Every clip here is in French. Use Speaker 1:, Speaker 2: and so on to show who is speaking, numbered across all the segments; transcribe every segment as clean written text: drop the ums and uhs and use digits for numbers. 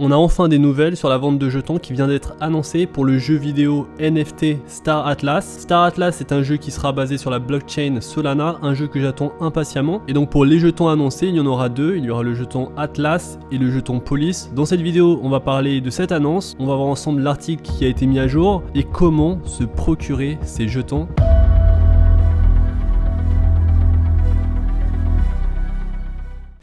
Speaker 1: On a enfin des nouvelles sur la vente de jetons qui vient d'être annoncée pour le jeu vidéo NFT Star Atlas. Star Atlas est un jeu qui sera basé sur la blockchain Solana, un jeu que j'attends impatiemment. Et donc pour les jetons annoncés, il y en aura deux, il y aura le jeton Atlas et le jeton Police. Dans cette vidéo, on va parler de cette annonce, on va voir ensemble l'article qui a été mis à jour et comment se procurer ces jetons.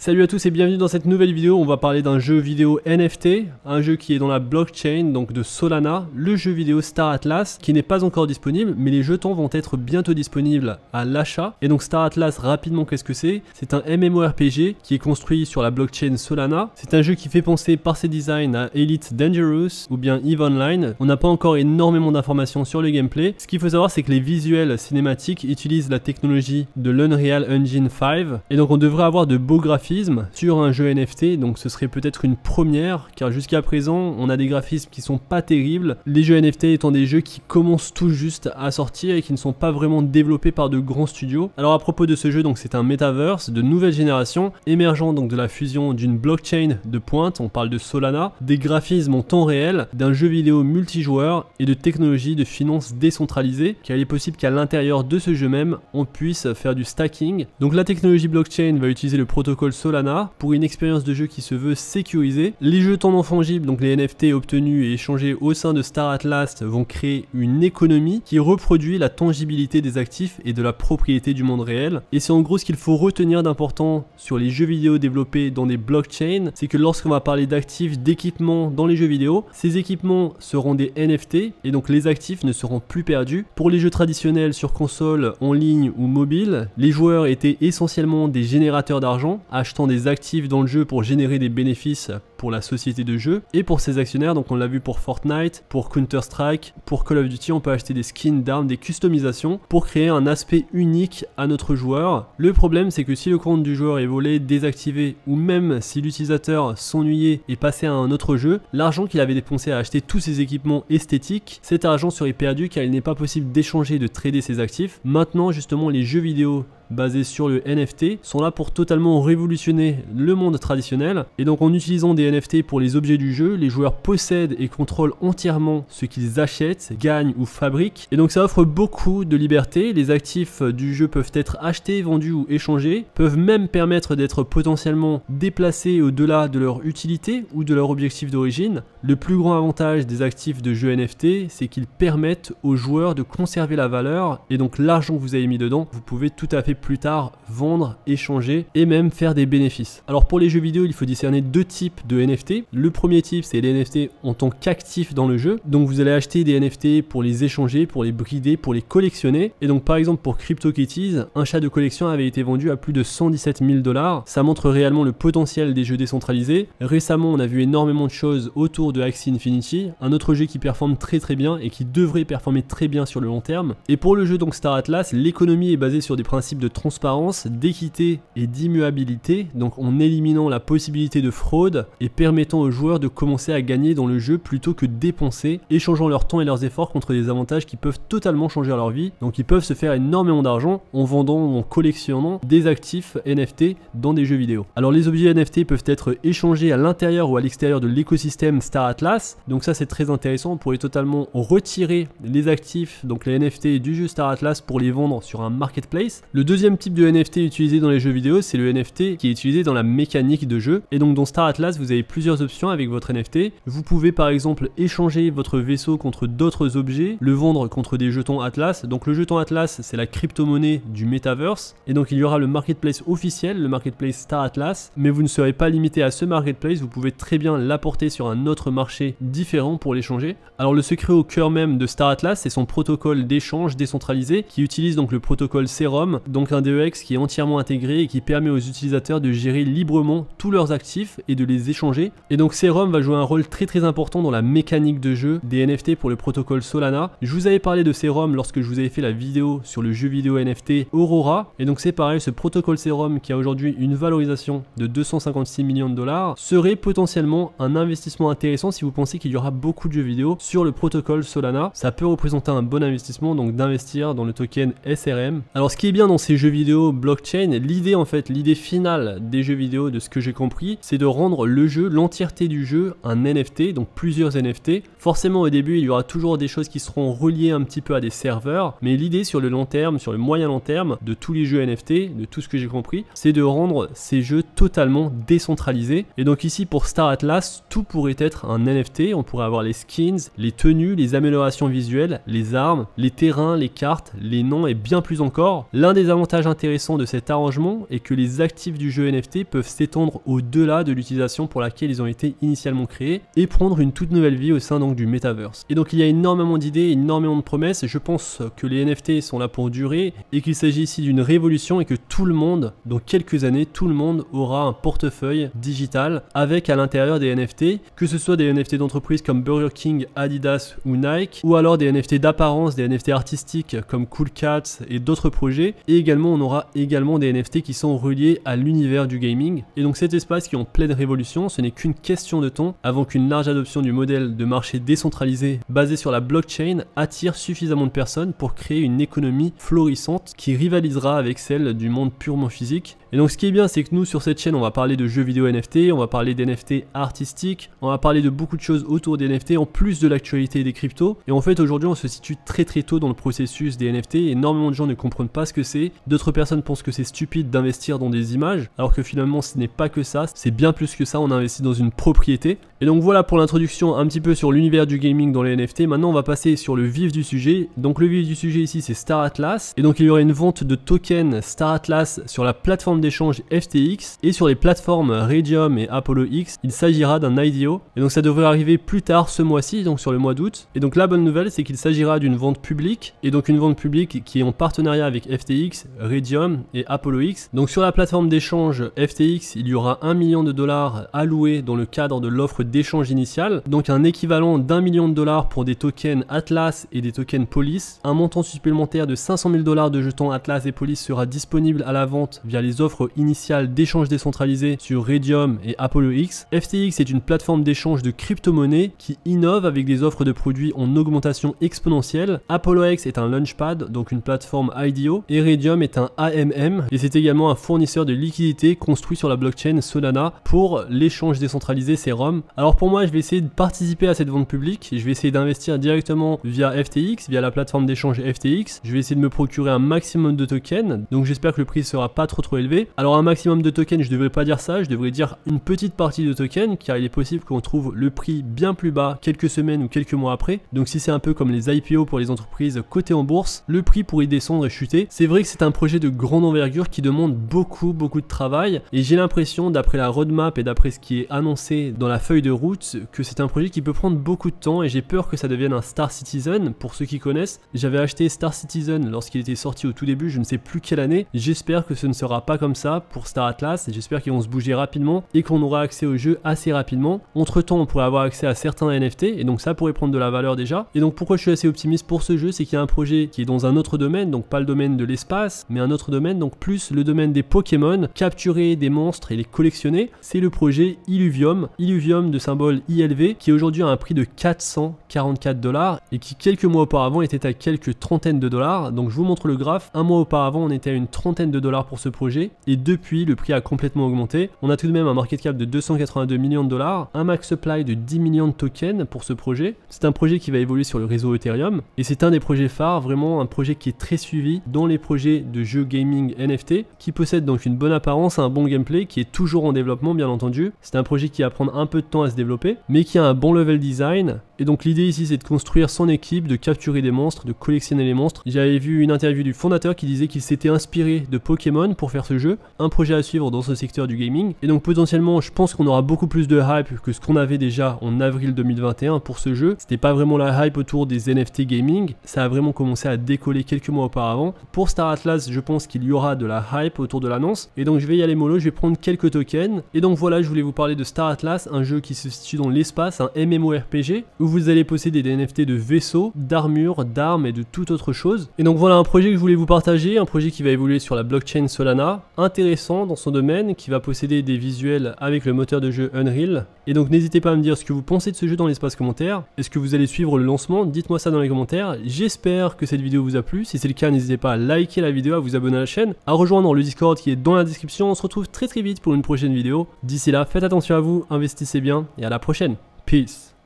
Speaker 1: Salut à tous et bienvenue dans cette nouvelle vidéo. On va parler d'un jeu vidéo NFT, un jeu qui est dans la blockchain donc de Solana, le jeu vidéo Star Atlas qui n'est pas encore disponible, mais les jetons vont être bientôt disponibles à l'achat. Et donc Star Atlas, rapidement, qu'est-ce que c'est? C'est un MMORPG qui est construit sur la blockchain Solana. C'est un jeu qui fait penser par ses designs à Elite Dangerous ou bien EVE Online. On n'a pas encore énormément d'informations sur le gameplay. Ce qu'il faut savoir, c'est que les visuels cinématiques utilisent la technologie de l'Unreal Engine 5 et donc on devrait avoir de beaux graphismes sur un jeu NFT, donc ce serait peut-être une première car jusqu'à présent on a des graphismes qui sont pas terribles, les jeux NFT étant des jeux qui commencent tout juste à sortir et qui ne sont pas vraiment développés par de grands studios. Alors à propos de ce jeu, donc c'est un metaverse de nouvelle génération émergent donc de la fusion d'une blockchain de pointe, on parle de Solana, des graphismes en temps réel, d'un jeu vidéo multijoueur et de technologies de finances décentralisées car il est possible qu'à l'intérieur de ce jeu même on puisse faire du stacking. Donc la technologie blockchain va utiliser le protocole Solana pour une expérience de jeu qui se veut sécurisée. Les jetons non fongibles, donc les NFT obtenus et échangés au sein de Star Atlas, vont créer une économie qui reproduit la tangibilité des actifs et de la propriété du monde réel. Et c'est en gros ce qu'il faut retenir d'important sur les jeux vidéo développés dans des blockchains, c'est que lorsqu'on va parler d'actifs, d'équipements dans les jeux vidéo, ces équipements seront des NFT et donc les actifs ne seront plus perdus. Pour les jeux traditionnels sur console, en ligne ou mobile, les joueurs étaient essentiellement des générateurs d'argent, achetant des actifs dans le jeu pour générer des bénéfices pour la société de jeu et pour ses actionnaires. Donc on l'a vu pour Fortnite, pour Counter-Strike, pour Call of Duty, on peut acheter des skins d'armes, des customisations pour créer un aspect unique à notre joueur. Le problème, c'est que si le compte du joueur est volé, désactivé ou même si l'utilisateur s'ennuyait et passait à un autre jeu, l'argent qu'il avait dépensé à acheter tous ces équipements esthétiques, cet argent serait perdu car il n'est pas possible d'échanger et de trader ses actifs. Maintenant justement les jeux vidéo basés sur le NFT sont là pour totalement révolutionner le monde traditionnel et donc en utilisant des NFT pour les objets du jeu, les joueurs possèdent et contrôlent entièrement ce qu'ils achètent, gagnent ou fabriquent et donc ça offre beaucoup de liberté. Les actifs du jeu peuvent être achetés, vendus ou échangés, peuvent même permettre d'être potentiellement déplacés au-delà de leur utilité ou de leur objectif d'origine. Le plus grand avantage des actifs de jeux NFT, c'est qu'ils permettent aux joueurs de conserver la valeur et donc l'argent que vous avez mis dedans, vous pouvez tout à fait plus tard vendre, échanger et même faire des bénéfices. Alors pour les jeux vidéo, il faut discerner deux types de NFT. Le premier type, c'est les NFT en tant qu'actifs dans le jeu. Donc vous allez acheter des NFT pour les échanger, pour les brider, pour les collectionner. Et donc par exemple pour CryptoKitties, un chat de collection avait été vendu à plus de 117 000 $. Ça montre réellement le potentiel des jeux décentralisés. Récemment, on a vu énormément de choses autour de Axie Infinity, un autre jeu qui performe très bien et qui devrait performer très bien sur le long terme. Et pour le jeu donc Star Atlas, l'économie est basée sur des principes de transparence, d'équité et d'immuabilité, donc en éliminant la possibilité de fraude et permettant aux joueurs de commencer à gagner dans le jeu plutôt que dépenser, échangeant leur temps et leurs efforts contre des avantages qui peuvent totalement changer leur vie. Donc ils peuvent se faire énormément d'argent en vendant ou en collectionnant des actifs NFT dans des jeux vidéo. Alors les objets NFT peuvent être échangés à l'intérieur ou à l'extérieur de l'écosystème Star Atlas, donc ça c'est très intéressant. On pourrait totalement retirer les actifs, donc les NFT du jeu Star Atlas pour les vendre sur un marketplace. Le deuxième type de NFT utilisé dans les jeux vidéo, c'est le NFT qui est utilisé dans la mécanique de jeu. Et donc dans Star Atlas, vous avez plusieurs options avec votre NFT. Vous pouvez par exemple échanger votre vaisseau contre d'autres objets, le vendre contre des jetons Atlas. Donc le jeton Atlas, c'est la crypto-monnaie du metaverse. Et donc il y aura le marketplace officiel, le marketplace Star Atlas. Mais vous ne serez pas limité à ce marketplace, vous pouvez très bien l'apporter sur un autre marché différent pour l'échanger. Alors le secret au cœur même de Star Atlas, c'est son protocole d'échange décentralisé qui utilise donc le protocole Serum, donc un DEX qui est entièrement intégré et qui permet aux utilisateurs de gérer librement tous leurs actifs et de les échanger. Et donc Serum va jouer un rôle très important dans la mécanique de jeu des NFT pour le protocole Solana. Je vous avais parlé de Serum lorsque je vous avais fait la vidéo sur le jeu vidéo NFT Aurora. Et donc c'est pareil, ce protocole Serum qui a aujourd'hui une valorisation de 256 millions de $, serait potentiellement un investissement intéressant si vous pensez qu'il y aura beaucoup de jeux vidéo sur le protocole Solana. Ça peut représenter un bon investissement donc d'investir dans le token SRM. Alors ce qui est bien dans ces jeux vidéo blockchain, l'idée en fait, l'idée finale des jeux vidéo de ce que j'ai compris, c'est de rendre le jeu, l'entièreté du jeu, un NFT, donc plusieurs NFT. Forcément au début il y aura toujours des choses qui seront reliées un petit peu à des serveurs, mais l'idée sur le long terme, sur le moyen long terme de tous les jeux NFT, de tout ce que j'ai compris, c'est de rendre ces jeux totalement décentralisés. Et donc ici pour Star Atlas, tout pourrait être un NFT, on pourrait avoir les skins, les tenues, les améliorations visuelles, les armes, les terrains, les cartes, les noms et bien plus encore. L'un des avantages intéressants de cet arrangement est que les actifs du jeu NFT peuvent s'étendre au-delà de l'utilisation pour laquelle ils ont été initialement créés et prendre une toute nouvelle vie au sein donc du metaverse. Et donc il y a énormément d'idées, énormément de promesses, et je pense que les NFT sont là pour durer et qu'il s'agit ici d'une révolution et que tout le monde, dans quelques années, tout le monde aura un portefeuille digital avec à l'intérieur des NFT, que ce soit des NFT d'entreprises comme Burger King, Adidas ou Nike, ou alors des NFT d'apparence, des NFT artistiques comme Cool Cats et d'autres projets, et également on aura également des NFT qui sont reliés à l'univers du gaming. Et donc cet espace qui est en pleine révolution, ce n'est qu'une question de temps avant qu'une large adoption du modèle de marché décentralisé basé sur la blockchain attire suffisamment de personnes pour créer une économie florissante qui rivalisera avec celle du monde purement physique. Et donc ce qui est bien, c'est que nous sur cette chaîne on va parler de jeux vidéo NFT, on va parler d'NFT artistiques, on va parler de beaucoup de choses autour des NFT en plus de l'actualité des cryptos. Et en fait aujourd'hui on se situe très tôt dans le processus des NFT, énormément de gens ne comprennent pas ce que c'est, d'autres personnes pensent que c'est stupide d'investir dans des images, alors que finalement ce n'est pas que ça, c'est bien plus que ça, on investit dans une propriété. Et donc voilà pour l'introduction un petit peu sur l'univers du gaming dans les NFT. Maintenant on va passer sur le vif du sujet. Donc le vif du sujet ici c'est Star Atlas, et donc il y aura une vente de tokens Star Atlas sur la plateforme d'échange FTX et sur les plateformes Raydium et Apollo X. Il s'agira d'un IDO, et donc ça devrait arriver plus tard ce mois-ci, donc sur le mois d'août. Et donc la bonne nouvelle c'est qu'il s'agira d'une vente publique, et donc une vente publique qui est en partenariat avec FTX, Raydium et Apollo X. Donc sur la plateforme d'échange FTX, il y aura 1 million de dollars alloués dans le cadre de l'offre d'échange initiale, donc un équivalent d'1 million de dollars pour des tokens Atlas et des tokens Police. Un montant supplémentaire de 500 000 dollars de jetons Atlas et Police sera disponible à la vente via les offres initiales d'échange décentralisé sur Raydium et Apollo X. FTX est une plateforme d'échange de crypto-monnaies qui innove avec des offres de produits en augmentation exponentielle. Apollo X est un launchpad, donc une plateforme IDO, et Raydium est un AMM, et c'est également un fournisseur de liquidités construit sur la blockchain Solana pour l'échange décentralisé Serum. Alors pour moi, je vais essayer de participer à cette vente publique, je vais essayer d'investir directement via FTX, via la plateforme d'échange FTX. Je vais essayer de me procurer un maximum de tokens, donc j'espère que le prix sera pas trop élevé. Alors un maximum de tokens, je devrais pas dire ça, je devrais dire une petite partie de tokens, car il est possible qu'on trouve le prix bien plus bas quelques semaines ou quelques mois après. Donc si c'est un peu comme les IPO pour les entreprises cotées en bourse, le prix pourrait descendre et chuter. C'est vrai que c'est un projet de grande envergure qui demande beaucoup de travail, et j'ai l'impression, d'après la roadmap et d'après ce qui est annoncé dans la feuille de route, que c'est un projet qui peut prendre beaucoup de temps, et j'ai peur que ça devienne un Star Citizen. Pour ceux qui connaissent, j'avais acheté Star Citizen lorsqu'il était sorti au tout début, je ne sais plus quelle année. J'espère que ce ne sera pas comme ça pour Star Atlas, et j'espère qu'ils vont se bouger rapidement et qu'on aura accès au jeu assez rapidement. Entre temps on pourrait avoir accès à certains NFT, et donc ça pourrait prendre de la valeur déjà. Et donc pourquoi je suis assez optimiste pour ce jeu, c'est qu'il y a un projet qui est dans un autre domaine, donc pas le domaine de l'espace, mais un autre domaine, donc plus le domaine des Pokémon, capturer des monstres et les collectionner. C'est le projet Illuvium de symbole ILV, qui aujourd'hui a un prix de 444 dollars et qui quelques mois auparavant était à quelques trentaines de dollars. Donc je vous montre le graphe, un mois auparavant on était à une trentaine de dollars pour ce projet, et depuis le prix a complètement augmenté. On a tout de même un market cap de 282 millions de dollars, un max supply de 10 millions de tokens pour ce projet. C'est un projet qui va évoluer sur le réseau Ethereum, et c'est un des projets phares, vraiment un projet qui est très suivi dans les projets de jeux gaming NFT, qui possède donc une bonne apparence, un bon gameplay, qui est toujours en développement bien entendu. C'est un projet qui va prendre un peu de temps à se développer, mais qui a un bon level design. Et donc l'idée ici c'est de construire son équipe, de capturer des monstres, de collectionner les monstres. J'avais vu une interview du fondateur qui disait qu'il s'était inspiré de Pokémon pour faire ce jeu, un projet à suivre dans ce secteur du gaming. Et donc potentiellement je pense qu'on aura beaucoup plus de hype que ce qu'on avait déjà en avril 2021 pour ce jeu. C'était pas vraiment la hype autour des NFT gaming, ça a vraiment commencé à décoller quelques mois auparavant. Pour Star Atlas, je pense qu'il y aura de la hype autour de l'annonce, et donc je vais y aller mollo, je vais prendre quelques tokens. Et donc voilà, je voulais vous parler de Star Atlas, un jeu qui se situe dans l'espace, un MMORPG, où où vous allez posséder des NFT de vaisseaux, d'armures, d'armes et de toute autre chose. Et donc voilà un projet que je voulais vous partager, un projet qui va évoluer sur la blockchain Solana, intéressant dans son domaine, qui va posséder des visuels avec le moteur de jeu Unreal. Et donc n'hésitez pas à me dire ce que vous pensez de ce jeu dans l'espace commentaire. Est-ce que vous allez suivre le lancement? Dites-moi ça dans les commentaires. J'espère que cette vidéo vous a plu. Si c'est le cas, n'hésitez pas à liker la vidéo, à vous abonner à la chaîne, à rejoindre le Discord qui est dans la description. On se retrouve très vite pour une prochaine vidéo. D'ici là, faites attention à vous, investissez bien et à la prochaine. Peace.